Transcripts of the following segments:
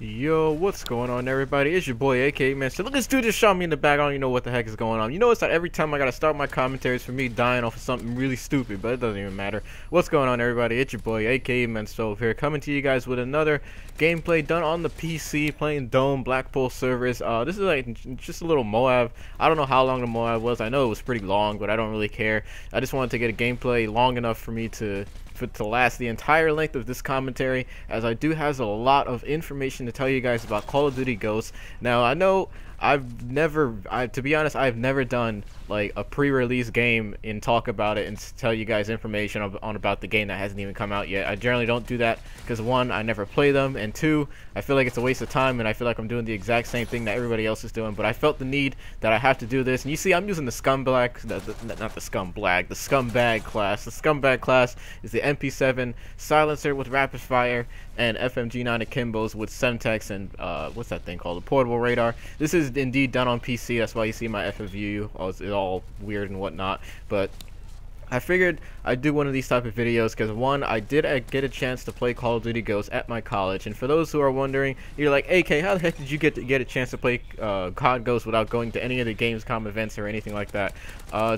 Yo, what's going on, everybody? It's your boy AK man. So look, this dude just shot me in the back. I don't even know what the heck is going on. You know, it's like every time I gotta start my commentaries for me dying off of something really stupid, but it doesn't even matter. What's going on, everybody? It's your boy AK man. So here, coming to you guys with another gameplay done on the PC, playing Dome Blackpool servers. This is like just a little MOAB. I don't know how long the MOAB was. I know it was pretty long, but I don't really care. I just wanted to get a gameplay long enough for me to last the entire length of this commentary, as I do have a lot of information to tell you guys about Call of Duty Ghosts. Now, I know to be honest, I've never done like a pre-release game and talk about it and tell you guys information on about the game that hasn't even come out yet. I generally don't do that because, one, I never play them, and two, I feel like it's a waste of time, and I feel like I'm doing the exact same thing that everybody else is doing. But I felt the need that I have to do this, and you see I'm using the scumbag class. The scumbag class is the MP7 silencer with rapid fire and FMG9 akimbos with Semtex and what's that thing called? The portable radar. This is indeed done on PC. That's why you see my FOV. It's all weird and whatnot. But I figured I'd do one of these type of videos because, one, I did get a chance to play Call of Duty Ghosts at my college. And for those who are wondering, you're like, AK, how the heck did you get a chance to play COD Ghosts without going to any of the Gamescom events or anything like that?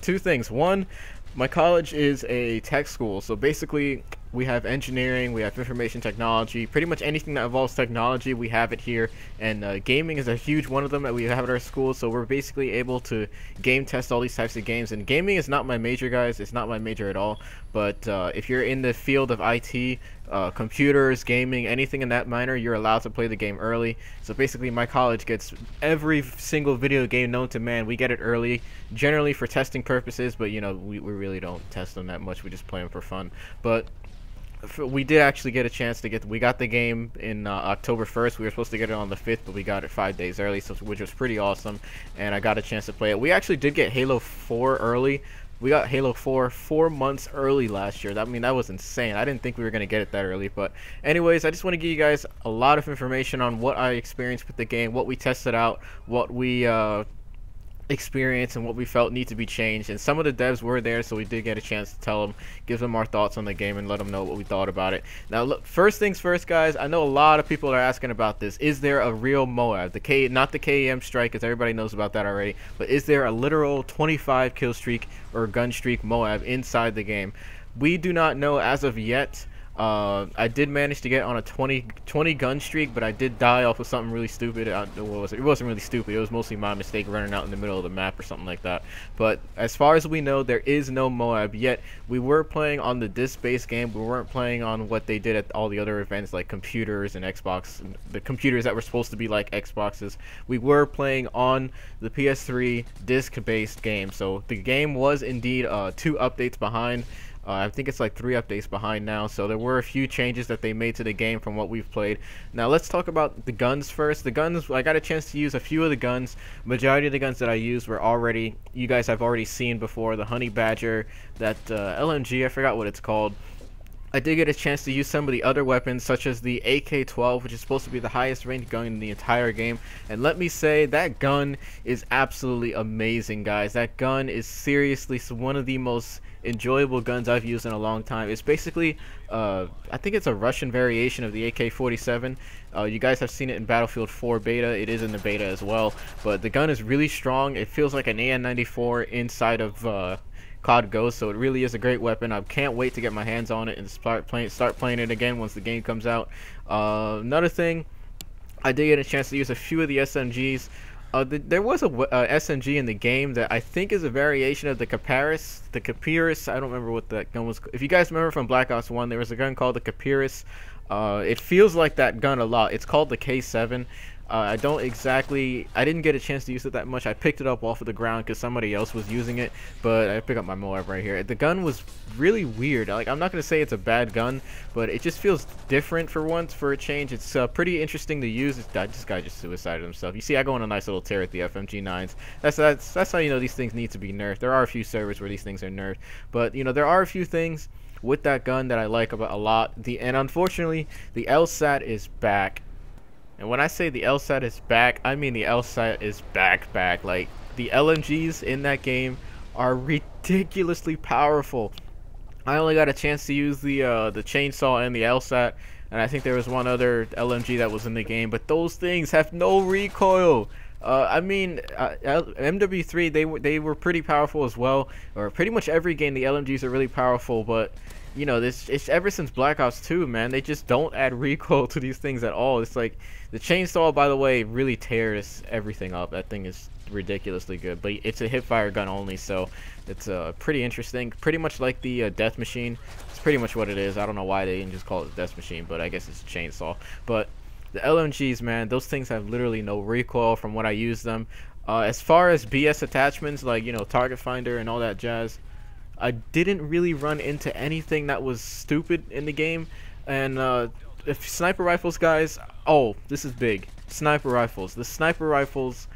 Two things. One, my college is a tech school, so basically we have engineering, we have information technology, pretty much anything that involves technology, we have it here. And gaming is a huge one of them that we have at our school, so we're basically able to game test all these types of games. And gaming is not my major, guys. It's not my major at all. But if you're in the field of IT, computers, gaming, anything in that minor, you're allowed to play the game early. So basically my college gets every single video game known to man. We get it early, generally for testing purposes, but you know, we really don't test them that much. We just play them for fun. But we did actually get a chance to we got the game in October 1st. We were supposed to get it on the 5th, but we got it 5 days early, so which was pretty awesome, and I got a chance to play it. We actually did get Halo 4 early. We got Halo 4 months early last year. That was insane. I didn't think we were going to get it that early. But anyways, I just want to give you guys a lot of information on what I experienced with the game, what we tested out, what we experience, and what we felt need to be changed. And some of the devs were there, so we did get a chance to tell them, give them our thoughts on the game, and let them know what we thought about it. Now, look, first things first, guys. I know a lot of people are asking about this. Is there a real MOAB? Not the KEM strike, because everybody knows about that already, but is there a literal 25 kill streak or gun streak MOAB inside the game? We do not know as of yet. I did manage to get on a 20 gun streak, but I did die off of something really stupid. It wasn't really stupid. It was mostly my mistake running out in the middle of the map or something like that. But as far as we know, there is no MOAB yet. We were playing on the disc-based game. We weren't playing on what they did at all the other events, like computers and Xbox, the computers that were supposed to be like Xboxes. We were playing on the PS3 disc-based game. So the game was indeed 2 updates behind. I think it's like 3 updates behind now, so there were a few changes that they made to the game from what we've played. Now let's talk about the guns first. The guns, I got a chance to use a few of the guns. Majority of the guns that I used were you guys have already seen before. The Honey Badger, that LMG, I forgot what it's called. I did get a chance to use some of the other weapons, such as the AK-12, which is supposed to be the highest ranked gun in the entire game. And let me say, that gun is absolutely amazing, guys. That gun is seriously one of the most enjoyable guns I've used in a long time. It's basically, I think it's a Russian variation of the AK-47. You guys have seen it in Battlefield 4 beta. It is in the beta as well. But the gun is really strong. It feels like an AN-94 inside of COD Ghosts, so it really is a great weapon. I can't wait to get my hands on it and start playing it again once the game comes out. Another thing, I did get a chance to use a few of the SMGs. There was a SMG in the game that I think is a variation of the Capyrus. The Capyrus, I don't remember what that gun was. If you guys remember from Black Ops 1, there was a gun called the Capyrus. It feels like that gun a lot. It's called the K7. I didn't get a chance to use it that much. I picked it up off of the ground because somebody else was using it, but I picked up my MOAB right here. The gun was really weird. Like, I'm not going to say it's a bad gun, but it just feels different for once, for a change. It's pretty interesting to use. This guy just suicided himself. You see, I go on a nice little tear at the FMG9s. That's how you know these things need to be nerfed. There are a few servers where these things are nerfed, but you know, there are a few things with that gun that I like about a lot. And unfortunately, the LSAT is back. And when I say the LSAT is back, I mean the LSAT is back. Like, the LMGs in that game are ridiculously powerful. I only got a chance to use the chainsaw and the LSAT. and I think there was one other LMG that was in the game, but those things have no recoil. I mean, MW3, they were pretty powerful as well, or pretty much every game the LMGs are really powerful, but you know, it's ever since Black Ops 2, man, they just don't add recoil to these things at all. It's like the chainsaw, by the way, really tears everything up. That thing is ridiculously good, but it's a hipfire gun only, so it's pretty interesting. Pretty much like the death machine. It's pretty much what it is. I don't know why they didn't just call it death machine, but I guess it's a chainsaw. But the LMGs, man, those things have literally no recoil from when I use them. As far as BS attachments, like, you know, target finder and all that jazz, I didn't really run into anything that was stupid in the game. And if sniper rifles, guys, oh, this is big. Sniper rifles. The sniper rifles,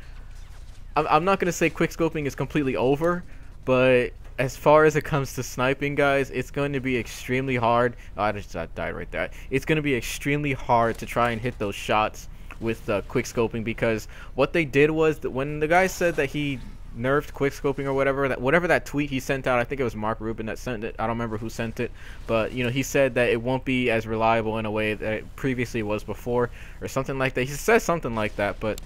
I'm not going to say quickscoping is completely over, but as far as it comes to sniping, guys, it's going to be extremely hard. Oh, I died right there. It's going to be extremely hard to try and hit those shots with quickscoping, because what they did was that when the guy said that he nerfed quickscoping or whatever that tweet he sent out, I think it was Mark Rubin that sent it. I don't remember who sent it, but you know, he said that it won't be as reliable in a way that it previously was before, or something like that. He says something like that, but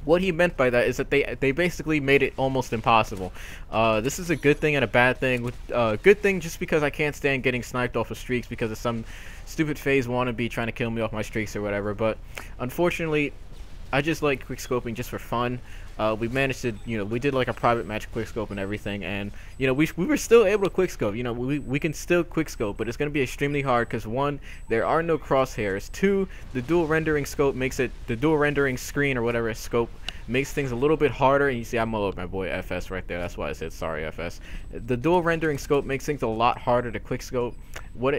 what he meant by that is that they basically made it almost impossible. This is a good thing and a bad thing. Good thing just because I can't stand getting sniped off of streaks because of some stupid phase wannabe trying to kill me off my streaks or whatever, but unfortunately I just like quickscoping just for fun. We managed to, you know, we did like a private match quickscope and everything, and you know, we were still able to quickscope. You know, we can still quickscope, but it's going to be extremely hard because one, there are no crosshairs. Two, the dual rendering scope makes it, the dual rendering screen or whatever scope makes things a little bit harder. And you see, I'm all over my boy FS right there. That's why I said sorry, FS. The dual rendering scope makes things a lot harder to quickscope.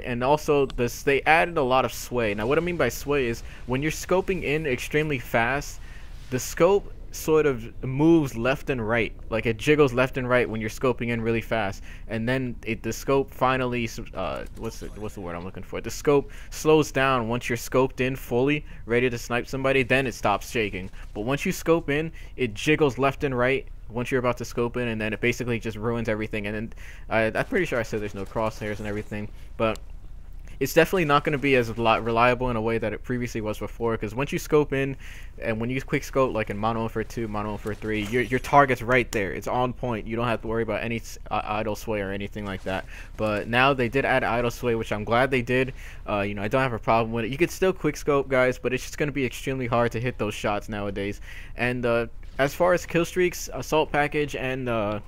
And also they added a lot of sway. Now, what I mean by sway is when you're scoping in extremely fast, the scope sort of moves left and right, like it jiggles left and right when you're scoping in really fast, and then the scope finally what's the word I'm looking for, the scope slows down once you're scoped in fully ready to snipe somebody, then it stops shaking. But once you scope in, it jiggles left and right once you're about to scope in, and then it basically just ruins everything. And then I'm pretty sure I said there's no crosshairs and everything, but it's definitely not going to be as reliable in a way that it previously was before, because once you scope in, and when you quick scope like in Mono for 2, Mono for 3, your target's right there. It's on point. You don't have to worry about any idle sway or anything like that. But now they did add idle sway, which I'm glad they did. You know, I don't have a problem with it. You can still quick scope, guys, but it's just going to be extremely hard to hit those shots nowadays. And as far as Killstreaks, Assault Package, and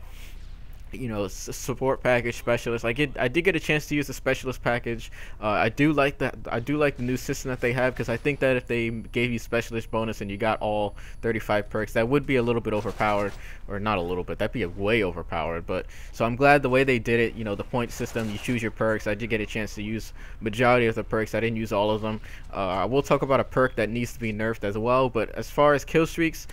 you know, support package specialist, I did get a chance to use the specialist package. I do like that. I do like the new system that they have, because I think that if they gave you specialist bonus and you got all 35 perks, that would be a little bit overpowered, or not a little bit, that'd be way overpowered. But so I'm glad the way they did it, you know, the point system, you choose your perks. I did get a chance to use majority of the perks. I didn't use all of them. I will talk about a perk that needs to be nerfed as well, but as far as kill streaks,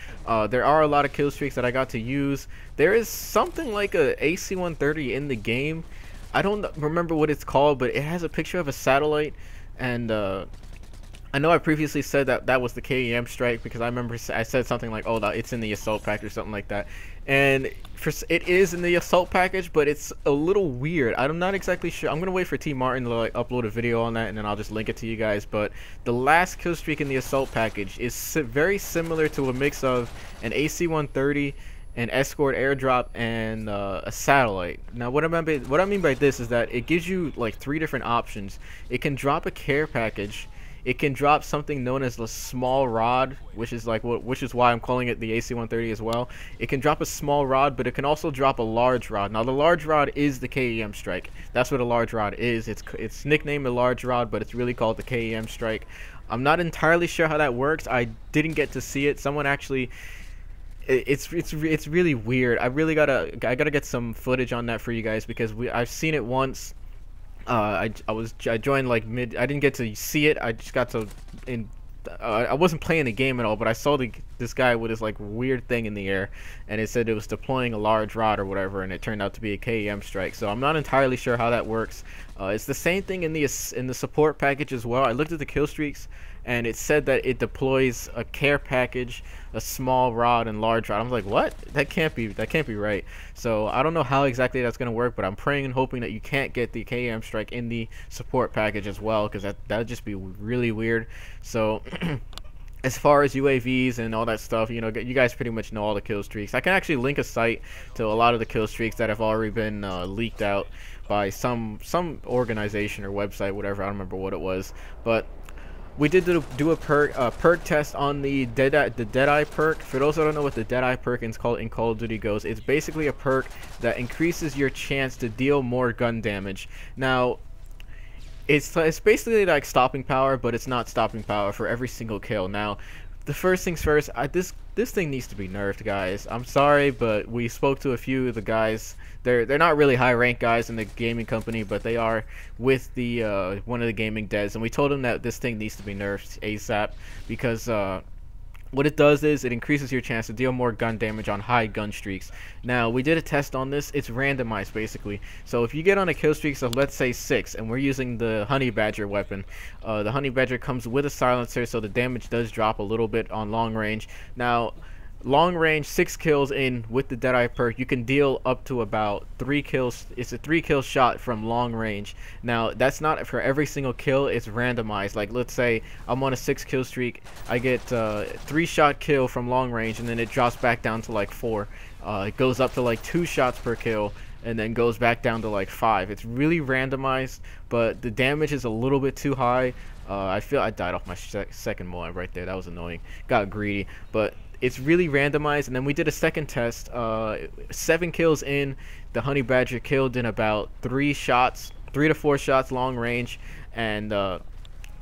there are a lot of kill streaks that I got to use. There is something like a AC-130 in the game. I don't remember what it's called, but it has a picture of a satellite, and I know I previously said that that was the KEM strike, because I remember I said something like, oh, it's in the assault package or something like that, and it is in the assault package, but it's a little weird. I'm not exactly sure. I'm gonna wait for T Martin to like upload a video on that, and then I'll just link it to you guys. But the last kill streak in the assault package is very similar to a mix of an AC-130, an escort airdrop, and a satellite. Now what I mean by this is that it gives you like 3 different options. It can drop a care package, it can drop something known as the small rod, which is why I'm calling it the AC-130 as well. It can drop a small rod, but it can also drop a large rod. Now the large rod is the KEM strike. That's what a large rod is. It's nicknamed a large rod, but it's really called the KEM strike. I'm not entirely sure how that works. I didn't get to see it. Someone actually, it's really weird. I gotta get some footage on that for you guys, because I've seen it once. I joined like mid. I didn't get to see it. I just got to I wasn't playing the game at all, but I saw the this guy with this like weird thing in the air, and it said it was deploying a large rod or whatever, and it turned out to be a KEM strike. So I'm not entirely sure how that works. It's the same thing in the support package as well. I looked at the Killstreaks, and it said that it deploys a care package, a small rod and large rod. I'm like, what? That can't be right. So I don't know how exactly that's gonna work, but I'm praying and hoping that you can't get the KM strike in the support package as well, because that'd just be really weird. So as far as UAVs and all that stuff, you know, you guys pretty much know all the kill streaks. I can actually link a site to a lot of the kill streaks that have already been leaked out by some organization or website, whatever. I don't remember what it was, but we did do a perk test on the Deadeye perk. For those that don't know what the Deadeye perk in Call of Duty goes, it's basically a perk that increases your chance to deal more gun damage. Now, it's basically like stopping power, but it's not stopping power for every single kill. Now, the first things first, this thing needs to be nerfed, guys. I'm sorry, but we spoke to a few of the guys. They're not really high rank guys in the gaming company, but they are with the one of the gaming devs, and we told them that this thing needs to be nerfed ASAP, because what it does is it increases your chance to deal more gun damage on high gun streaks. Now, we did a test on this. It's randomized, basically. So if you get on a kill streak of, let's say, 6, and we're using the Honey Badger weapon, the Honey Badger comes with a silencer, so the damage does drop a little bit on long range. Now, long range, 6 kills in with the Deadeye perk, you can deal up to about 3 kills. It's a 3-kill shot from long range. Now, that's not for every single kill. It's randomized. Like, let's say I'm on a 6-kill streak, I get 3-shot kill from long range, and then it drops back down to like 4. It goes up to like 2 shots per kill, and then goes back down to like 5. It's really randomized, but the damage is a little bit too high. I feel I died off my second MOAB right there. That was annoying. Got greedy, but it's really randomized. And then we did a second test. 7 kills in, the Honey Badger killed in about 3 to 4 shots long range. And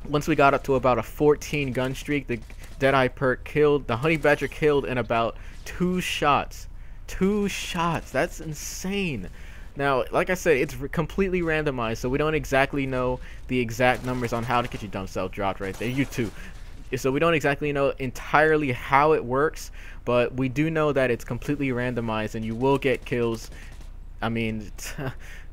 once we got up to about a 14 gun streak, the Deadeye perk killed, the Honey Badger killed in about 2 shots. 2 shots. That's insane. Now, like I said, it's completely randomized, so we don't exactly know the exact numbers on how to get your dumb self dropped right there. You too. So we don't exactly know entirely how it works, but we do know that it's completely randomized, and you will get kills. I mean,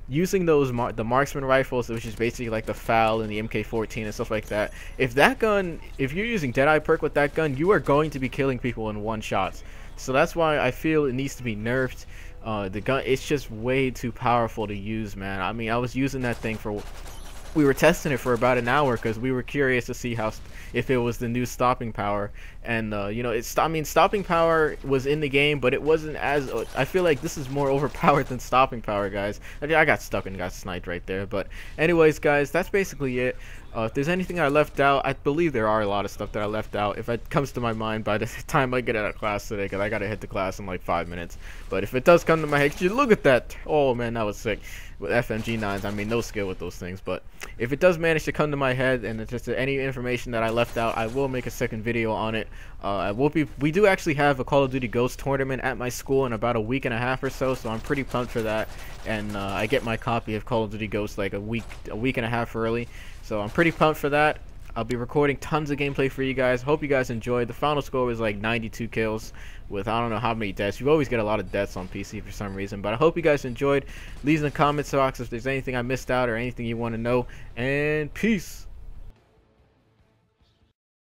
using those the marksman rifles, which is basically like the FAL and the MK14 and stuff like that. If you're using Deadeye perk with that gun, you are going to be killing people in 1 shot. So that's why I feel it needs to be nerfed. The gun, it's just way too powerful to use, man. I mean, I was using that thing we were testing it for about an hour because we were curious to see if it was the new stopping power. And you know, I mean, stopping power was in the game, but it wasn't as I feel like this is more overpowered than stopping power, guys. I got stuck and got sniped right there. But anyways, guys, that's basically it. If there's anything I left out, I believe there are a lot of stuff that I left out. If it comes to my mind by the time I get out of class today, because I gotta hit the class in like 5 minutes. But if it does come to my head, look at that! Oh man, that was sick. With FMG9s, I mean, no skill with those things. But if it does manage to come to my head, and it's just any information that I left out, I will make a second video on it. We do actually have a Call of Duty Ghost tournament at my school in about a week and a half or so, so I'm pretty pumped for that. And I get my copy of Call of Duty Ghost like a week and a half early, so I'm pretty pumped for that. I'll be recording tons of gameplay for you guys. Hope you guys enjoyed. The final score was like 92 kills with I don't know how many deaths. You always get a lot of deaths on PC for some reason, but I hope you guys enjoyed. Leave in the comments box if there's anything I missed out or anything you want to know, and peace.